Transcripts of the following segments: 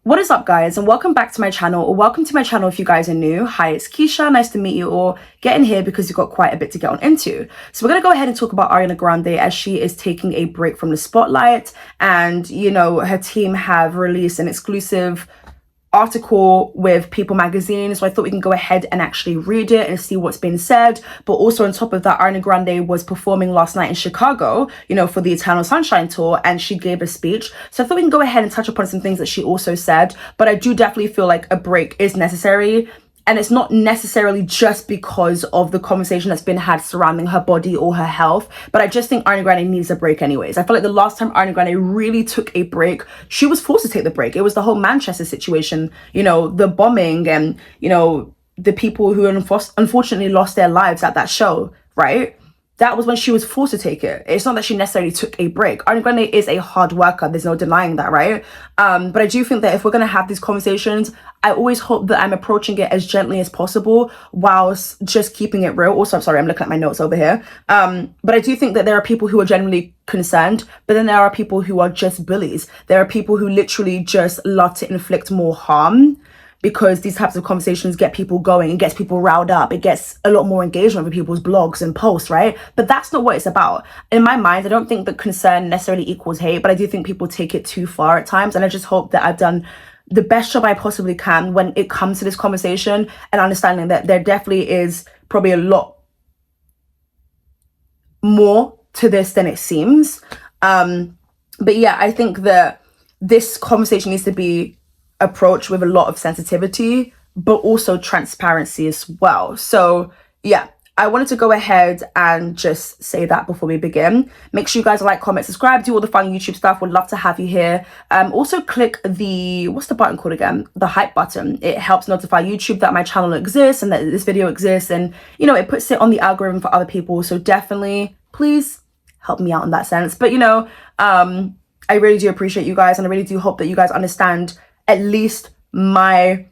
What is up, guys, and welcome back to my channel, or welcome to my channel if you guys are new. Hi, it's Keisha. Nice to meet you all. Get in here because you've got quite a bit to get on into. So we're going to go ahead and talk about Ariana Grande as she is taking a break from the spotlight. And, you know, her team have released an exclusive article with People magazine, so I thought we can go ahead and actually read it and see what's been said. But also on top of that, Ariana Grande was performing last night in Chicago, you know, for the Eternal Sunshine tour, and she gave a speech. So I thought we can go ahead and touch upon some things that she also said. But I do definitely feel like a break is necessary. And it's not necessarily just because of the conversation that's been had surrounding her body or her health, but I just think Ariana Grande needs a break anyways. I feel like the last time Ariana Grande really took a break, she was forced to take the break. It was the whole Manchester situation, you know, the bombing and, you know, the people who unfortunately lost their lives at that show, right? That was when she was forced to take it. It's not that she necessarily took a break. Ariana Grande is a hard worker. There's no denying that, right? But I do think that if we're going to have these conversations, I always hope that I'm approaching it as gently as possible whilst just keeping it real. Also, I'm sorry, I'm looking at my notes over here. But I do think that there are people who are genuinely concerned, but then there are people who are just bullies. There are people who literally just love to inflict more harm, because these types of conversations get people going, it gets people riled up, it gets a lot more engagement with people's blogs and posts, right? But that's not what it's about. In my mind, I don't think that concern necessarily equals hate, but I do think people take it too far at times. And I just hope that I've done the best job I possibly can when it comes to this conversation, and understanding that there definitely is probably a lot more to this than it seems. But yeah, I think that this conversation needs to be approach with a lot of sensitivity, but also transparency as well. So yeah, I wanted to go ahead and just say that before we begin. Make sure you guys like, comment, subscribe, do all the fun YouTube stuff. Would love to have you here. Also click the, what's the button called again? The hype button. It helps notify YouTube that my channel exists and that this video exists, and you know, it puts it on the algorithm for other people. So definitely please help me out in that sense. But you know, I really do appreciate you guys, and I really do hope that you guys understand at least my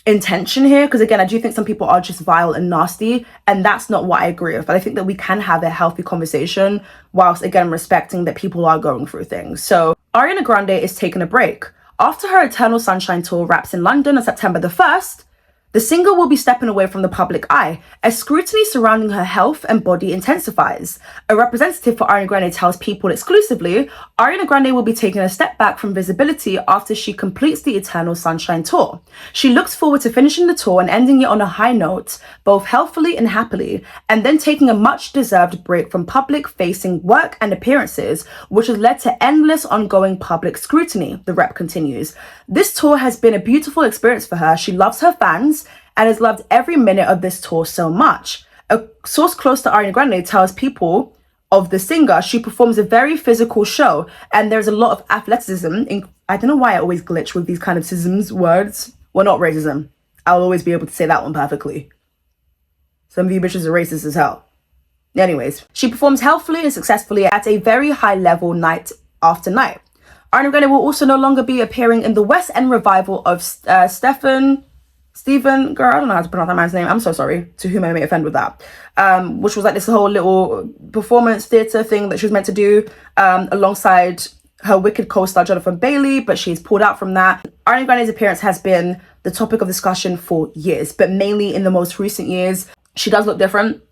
intention here, because again, I do think some people are just vile and nasty, and that's not what I agree with. But I think that we can have a healthy conversation whilst again respecting that people are going through things. So Ariana Grande is taking a break. After her Eternal Sunshine tour wraps in London on September the 1st, the singer will be stepping away from the public eye as scrutiny surrounding her health and body intensifies. A representative for Ariana Grande tells People exclusively, Ariana Grande will be taking a step back from visibility after she completes the Eternal Sunshine tour. She looks forward to finishing the tour and ending it on a high note, both healthfully and happily, and then taking a much-deserved break from public-facing work and appearances, which has led to endless ongoing public scrutiny, the rep continues. This tour has been a beautiful experience for her. She loves her fans and has loved every minute of this tour so much. A source close to Ariana Grande tells People of the singer she performs a very physical show, and there's a lot of athleticism. I don't know why I always glitch with these kind of sisms words. Well, not racism. I'll always be able to say that one perfectly. Some of you bitches are racist as hell. Anyways, she performs healthfully and successfully at a very high level night after night. Ariana Grande will also no longer be appearing in the West End revival of Stephen, girl, I don't know how to pronounce that man's name. I'm so sorry to whom I may offend with that. Which was like this whole little performance theatre thing that she was meant to do alongside her Wicked co-star Jonathan Bailey, but she's pulled out from that. Ariana Grande's appearance has been the topic of discussion for years, but mainly in the most recent years. She does look different.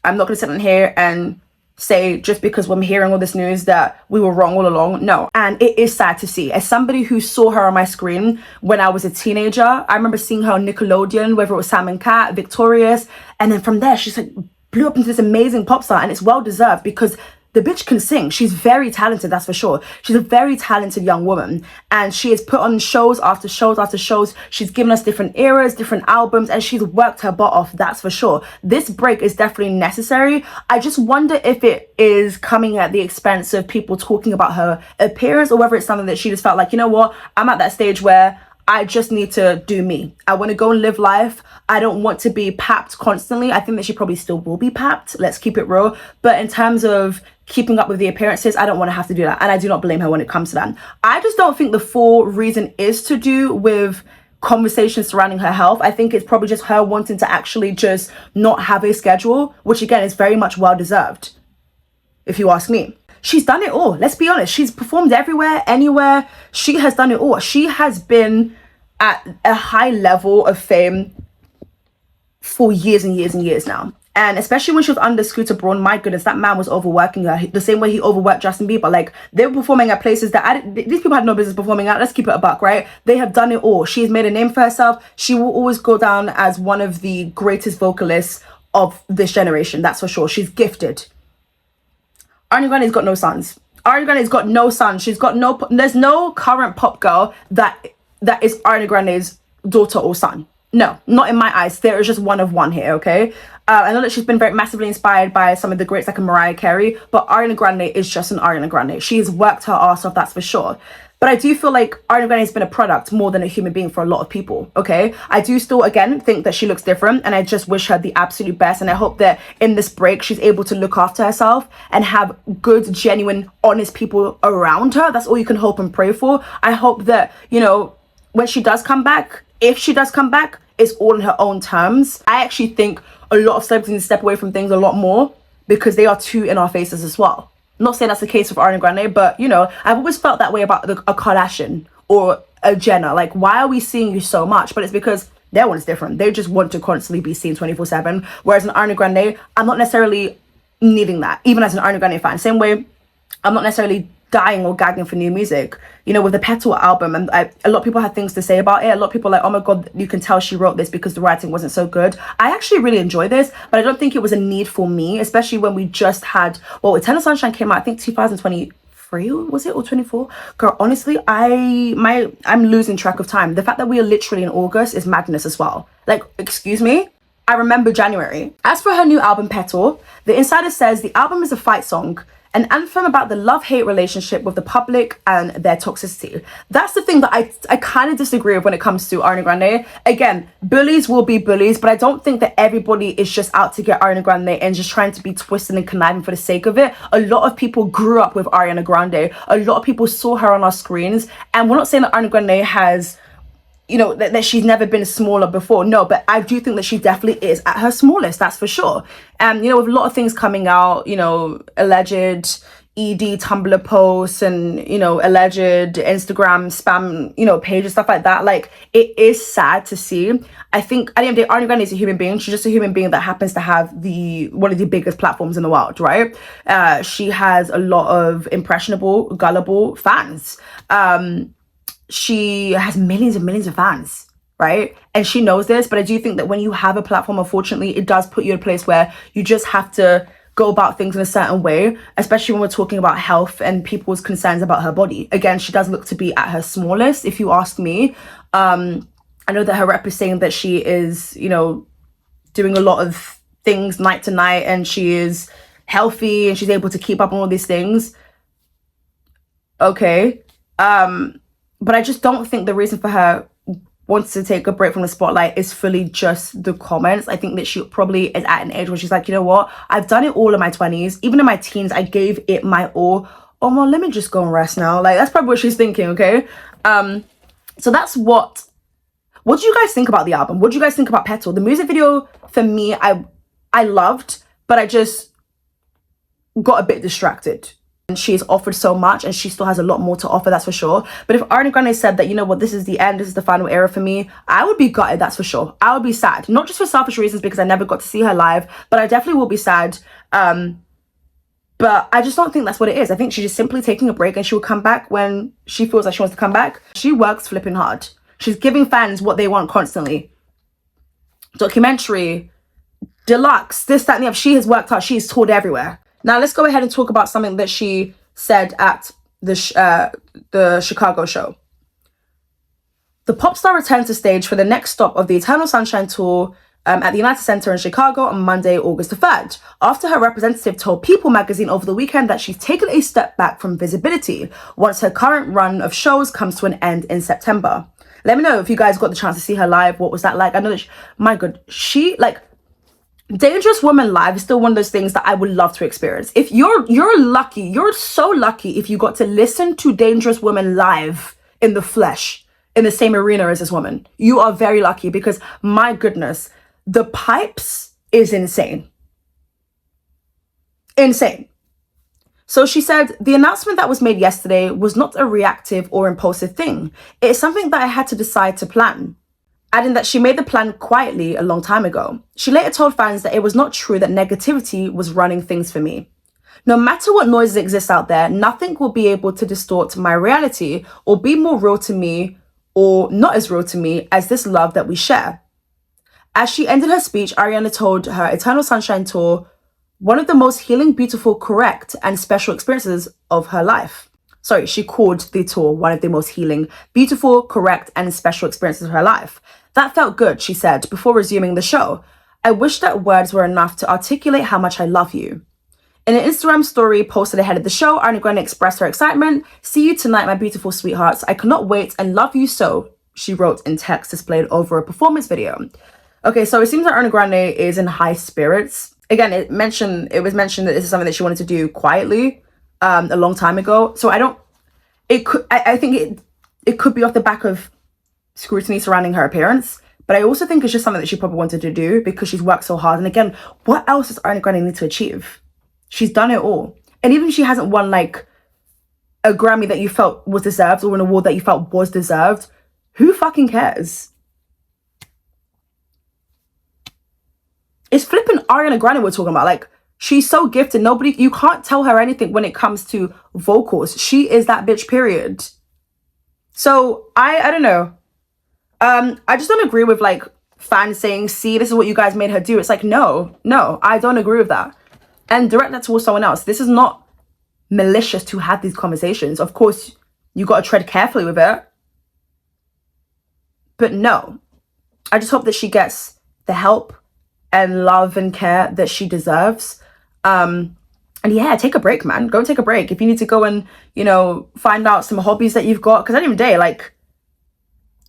I'm not going to sit in here and say just because I'm hearing all this news that we were wrong all along. No. And it is sad to see. As somebody who saw her on my screen when I was a teenager, I remember seeing her on Nickelodeon, whether it was Sam and Cat, Victorious, and then from there she's like blew up into this amazing pop star, and it's well deserved because the bitch can sing. She's very talented, that's for sure. She's a very talented young woman, and she has put on shows after shows after shows. She's given us different eras, different albums, and she's worked her butt off, that's for sure. This break is definitely necessary. I just wonder if it is coming at the expense of people talking about her appearance, or whether it's something that she just felt like, you know what, I'm at that stage where I just need to do me. I want to go and live life. I don't want to be papped constantly. I think that she probably still will be papped. Let's keep it real. But in terms of keeping up with the appearances, I don't want to have to do that. And I do not blame her when it comes to that. I just don't think the full reason is to do with conversations surrounding her health. I think it's probably just her wanting to actually just not have a schedule, which again is very much well deserved, if you ask me. she's done it all. Let's be honest. She's performed everywhere, anywhere. She has done it all. She has been at a high level of fame for years and years and years now. And especially when she was under Scooter Braun, my goodness, that man was overworking her the same way he overworked Justin Bieber. Like, they were performing at places that these people had no business performing at. Let's keep it a buck, right? They have done it all. She's made a name for herself. She will always go down as one of the greatest vocalists of this generation. That's for sure. She's gifted. Ariana Grande's got no sons. Ariana Grande's got no sons. She's got no... There's no current pop girl that is Ariana Grande's daughter or son. No, not in my eyes. There is just one of one here, okay? I know that she's been very massively inspired by some of the greats like Mariah Carey, but Ariana Grande is just an Ariana Grande. She has worked her ass off, that's for sure. But I do feel like Ariana Grande has been a product more than a human being for a lot of people, okay? I do still, again, think that she looks different, and I just wish her the absolute best, and I hope that in this break, she's able to look after herself and have good, genuine, honest people around her. That's all you can hope and pray for. I hope that, you know, when she does come back, if she does come back, it's all in her own terms. I actually think a lot of celebrities need to step away from things a lot more because they are too in our faces as well. I'm not saying that's the case with Ariana Grande, but, you know, I've always felt that way about a Kardashian or a Jenner. Like, why are we seeing you so much? But it's because their one's different. They just want to constantly be seen 24/7. Whereas an Ariana Grande, I'm not necessarily needing that, even as an Ariana Grande fan. Same way, I'm not necessarily dying or gagging for new music. You know, with the Petal album, and a lot of people had things to say about it. A lot of people are like, oh my god, you can tell she wrote this because the writing wasn't so good. I actually really enjoy this, but I don't think it was a need for me, especially when we just had, well, Eternal Sunshine came out, I think 2023, was it, or 24? Girl, honestly, I'm losing track of time. The fact that we are literally in August is madness as well. Like, excuse me? I remember January. As for her new album, Petal, the insider says the album is a fight song, an anthem about the love-hate relationship with the public and their toxicity. That's the thing that I kind of disagree with when it comes to Ariana Grande. Again, bullies will be bullies, but I don't think that everybody is just out to get Ariana Grande and just trying to be twisted and conniving for the sake of it. A lot of people grew up with Ariana Grande. A lot of people saw her on our screens. And we're not saying that Ariana Grande has, you know, that she's never been smaller before. No, but I do think that she definitely is at her smallest, that's for sure. And, you know, with a lot of things coming out, you know, alleged ED Tumblr posts and, you know, alleged Instagram spam, you know, pages, stuff like that. Like, it is sad to see. I think at the end of the day, Ariana Grande is a human being. She's just a human being that happens to have one of the biggest platforms in the world, right? She has a lot of impressionable, gullible fans. She has millions and millions of fans, right? And she knows this, but I do think that when you have a platform, unfortunately, it does put you in a place where you just have to go about things in a certain way, especially when we're talking about health and people's concerns about her body. Again, she does look to be at her smallest, if you ask me. I know that her rep is saying that she is, you know, doing a lot of things night to night and she is healthy and she's able to keep up on all these things. Okay. But I just don't think the reason for her wants to take a break from the spotlight is fully just the comments. I think that she probably is at an age where she's like, you know what? I've done it all in my 20s. Even in my teens, I gave it my all. Oh, well, let me just go and rest now. Like, that's probably what she's thinking, okay? So that's what do you guys think about the album? What do you guys think about Petal? The music video, for me, I loved, but I just got a bit distracted. And she's offered so much and she still has a lot more to offer, that's for sure. But if Ariana Grande said that, you know what, this is the end, this is the final era for me, I would be gutted, that's for sure. I would be sad, not just for selfish reasons because I never got to see her live, but I definitely will be sad. But I just don't think that's what it is. I think she's just simply taking a break and she will come back when she feels like she wants to come back. She works flipping hard. She's giving fans what they want constantly. Documentary, deluxe, this, that, and the other. She has worked hard. She has toured everywhere. Now, let's go ahead and talk about something that she said at the Chicago show. The pop star returned to stage for the next stop of the Eternal Sunshine tour at the United Center in Chicago on Monday, August the 3rd, after her representative told People magazine over the weekend that she's taken a step back from visibility once her current run of shows comes to an end in September. Let me know if you guys got the chance to see her live. What was that like? I know that, my God, she, like, Dangerous Woman live is still one of those things that I would love to experience. If you're lucky, you're so lucky if you got to listen to Dangerous Woman live in the flesh, in the same arena as this woman. You are very lucky because, my goodness, the pipes is insane. Insane. So she said, the announcement that was made yesterday was not a reactive or impulsive thing. It is something that I had to decide to plan. Adding that she made the plan quietly a long time ago. She later told fans that it was not true that negativity was running things for me. No matter what noises exist out there, nothing will be able to distort my reality or be more real to me or not as real to me as this love that we share. As she ended her speech, Ariana told her Eternal Sunshine Tour one of the most healing, beautiful, correct, and special experiences of her life. Sorry, she called the tour one of the most healing, beautiful, correct, and special experiences of her life. That felt good, she said, before resuming the show. I wish that words were enough to articulate how much I love you. In an Instagram story posted ahead of the show, Ariana Grande expressed her excitement. See you tonight, my beautiful sweethearts. I cannot wait and love you so, she wrote in text displayed over a performance video. Okay, so it seems that Ariana Grande is in high spirits. Again, it was mentioned that this is something that she wanted to do quietly a long time ago. So I think it could be off the back of scrutiny surrounding her appearance. But I also think it's just something that she probably wanted to do because she's worked so hard. And again, what else does Ariana Grande need to achieve? She's done it all. And even if she hasn't won like a Grammy that you felt was deserved or an award that you felt was deserved, who fucking cares? It's flipping Ariana Grande we're talking about. Like, she's so gifted. You can't tell her anything when it comes to vocals. She is that bitch, period. So, I don't know. I just don't agree with, like, fans saying, see, this is what you guys made her do. It's like, no, I don't agree with that. And direct that towards someone else. This is not malicious to have these conversations. Of course, you got to tread carefully with it. But no. I just hope that she gets the help and love and care that she deserves. And yeah, take a break, man. Go and take a break. If you need to go and, find out some hobbies that you've got. Because at the end of the day, like,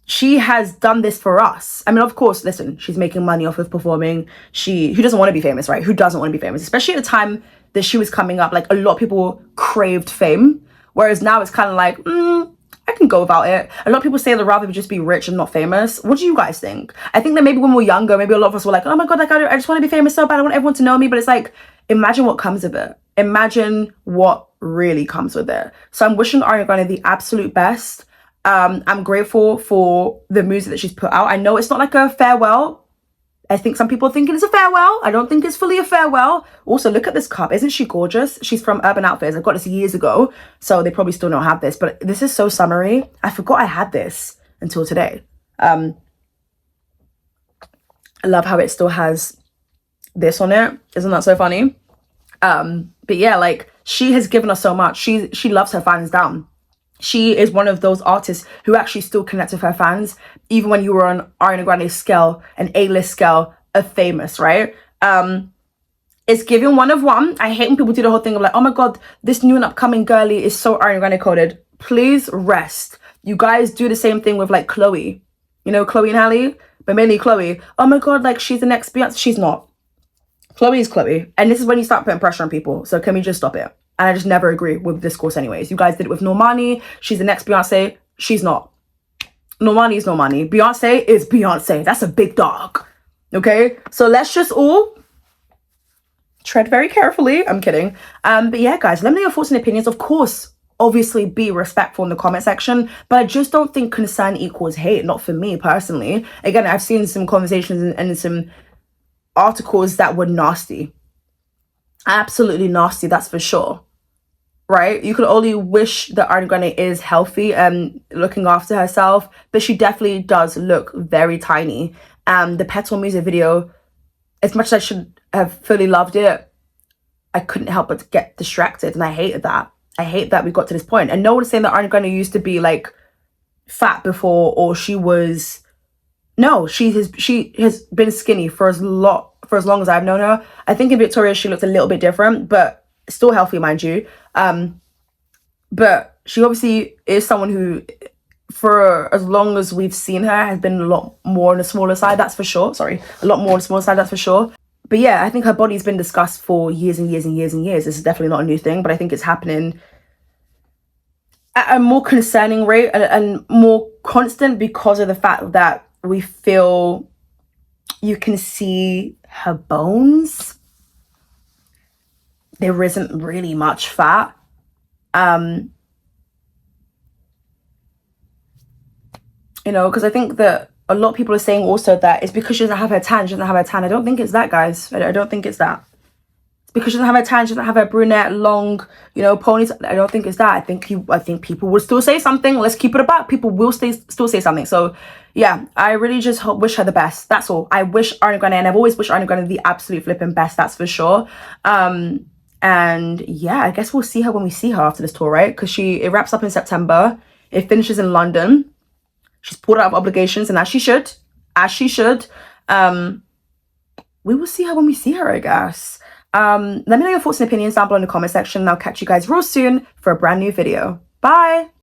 she has done this for us. I mean, of course, listen, she's making money off of performing. Who doesn't want to be famous, right? Who doesn't want to be famous? Especially at the time that she was coming up, like, a lot of people craved fame. Whereas now it's kind of like, I can go without it. A lot of people say they'd rather just be rich and not famous. What do you guys think? I think that maybe when we were younger, maybe a lot of us were like, oh my God, like, I just want to be famous so bad. I want everyone to know me. But it's like, imagine what comes of it. Imagine what really comes with it. So I'm wishing Ariana Grande the absolute best. I'm grateful for the music that she's put out. I know it's not like a farewell. I think some people are thinking it's a farewell. I don't think it's fully a farewell. Also, look at this cup. Isn't she gorgeous? She's from Urban Outfitters. I got this years ago, so they probably still don't have this. But this is so summery. I forgot I had this until today. I love how it still has this on it. Isn't that so funny? But yeah, like, she has given us so much. She loves her fans down. She is one of those artists who actually still connect with her fans, even when you were on Ariana Grande's scale, an A-list scale of famous, right? It's giving one of one. I hate when people do the whole thing of like, oh my God, this new and upcoming girly is so Ariana Grande coded. Please rest. You guys do the same thing with like Chloe. Chloe and Halle, but mainly Chloe. Oh my God, like, she's the next Beyonce. She's not. Chloe is Chloe. And this is when you start putting pressure on people. So can we just stop it? And I just never agree with discourse anyways. You guys did it with Normani. She's the next Beyonce. She's not. Normani is Normani. Beyonce is Beyonce. That's a big dog. Okay? So let's just all tread very carefully. I'm kidding. But yeah, guys, let me know your thoughts and opinions. Of course, obviously be respectful in the comment section. But I just don't think concern equals hate. Not for me, personally. Again, I've seen some conversations and some articles that were nasty. Absolutely nasty, that's for sure. Right? You could only wish that Ariana Grande is healthy and looking after herself, but she definitely does look very tiny. The Petal music video, as much as I should have fully loved it, I couldn't help but get distracted, and I hated that. I hate that we got to this point. And no one's saying that Ariana Grande used to be like fat before, or she was. No, she has been skinny for as long as I've known her. I think in Victoria she looks a little bit different, but still healthy, mind you. But she obviously is someone who, for as long as we've seen her, has been a lot more on the smaller side, that's for sure. Sorry, a lot more on the smaller side, that's for sure. But yeah, I think her body's been discussed for years and years and years and years. This is definitely not a new thing, but I think it's happening at a more concerning rate and more constant because of the fact that we feel you can see her bones. there isn't really much fat. You know, because I think that a lot of people are saying also that it's because she doesn't have her tan. She doesn't have her tan. I don't think it's that, guys. I don't think it's that. It's because she doesn't have her tan. She doesn't have her brunette, long, you know, ponytail. I don't think it's that. I think people will still say something. Let's keep it about. People will still say something. So, yeah, I really just wish her the best. That's all. I wish Ariana Grande, and I've always wished Ariana Grande the absolute flipping best. That's for sure. And yeah, I guess we'll see her when we see her after this tour, right? Because it wraps up in September. It finishes in London. She's pulled out of obligations, and as she should. We will see her when we see her, I guess. Let me know your thoughts and opinions down below in the comment section, and I'll catch you guys real soon for a brand new video. Bye!